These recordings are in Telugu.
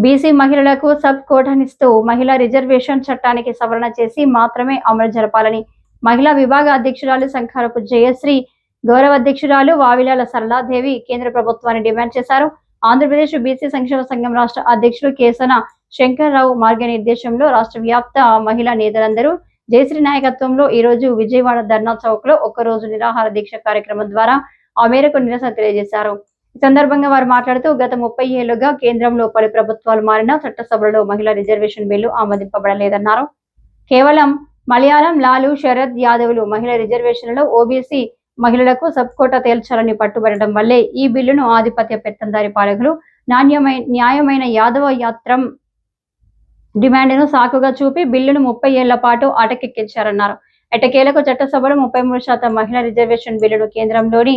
బీసీ మహిళలకు సబ్ కోటానిస్తూ మహిళా రిజర్వేషన్ చట్టానికి సవరణ చేసి మాత్రమే అమలు జరపాలని మహిళా విభాగ అధ్యక్షురాలు సంఖారపు జయశ్రీ, గౌరవ అధ్యక్షురాలు వావిలాల సరళాదేవి కేంద్ర ప్రభుత్వాన్ని డిమాండ్ చేశారు. ఆంధ్రప్రదేశ్ బీసీ సంక్షేమ సంఘం రాష్ట్ర అధ్యక్షులు కేసన శంకర్రావు మార్గనిర్దేశంలో రాష్ట్ర వ్యాప్త మహిళా నేతలందరూ జయశ్రీ నాయకత్వంలో ఈ రోజు విజయవాడ ధర్నా చౌక్ లో ఒక్కరోజు నిరాహార దీక్ష కార్యక్రమం ద్వారా ఆ మేరకు నిరసన తెలియజేశారు. ఈ సందర్భంగా వారు మాట్లాడుతూ గత 30 ఏళ్లుగా కేంద్రంలో పలు ప్రభుత్వాలు మారినా చట్టసభలో మహిళా రిజర్వేషన్ బిల్లు ఆమోదింపబడలేదన్నారు. కేవలం మలయాళం, లాలు, శరద్ యాదవ్లు మహిళా రిజర్వేషన్లలో ఓబీసీ మహిళలకు సబ్ కోటా తేల్చాలని పట్టుబడడం వల్లే ఈ బిల్లును ఆధిపత్య పెత్తందారి పాలకులు న్యాయమైన యాదవ యాత్రం డిమాండ్ను సాకుగా చూపి బిల్లును 30 ఏళ్ల పాటు అటకెక్కించారన్నారు. ఎట్టకేలకు చట్టసభలో 33% మహిళా రిజర్వేషన్ బిల్లును కేంద్రంలోని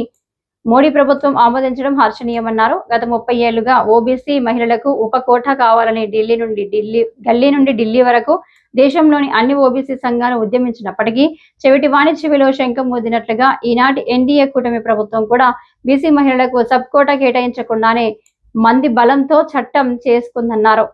మోడీ ప్రభుత్వం ఆమోదించడం హర్షణీయమన్నారు. గత 30 ఏళ్లుగా ఓబీసీ మహిళలకు ఉప కోటా కావాలని గల్లీ నుండి ఢిల్లీ వరకు దేశంలోని అన్ని ఓబీసీ సంఘాలు ఉద్యమించినప్పటికీ చెవిటి వాణి చెవిలో శంఖం ఊదినట్లుగా ఈనాటి ఎన్డీఏ కూటమి ప్రభుత్వం కూడా బీసీ మహిళలకు సబ్ కోటా కేటాయించకుండానే మంది బలంతో చట్టం చేసుకుందన్నారు.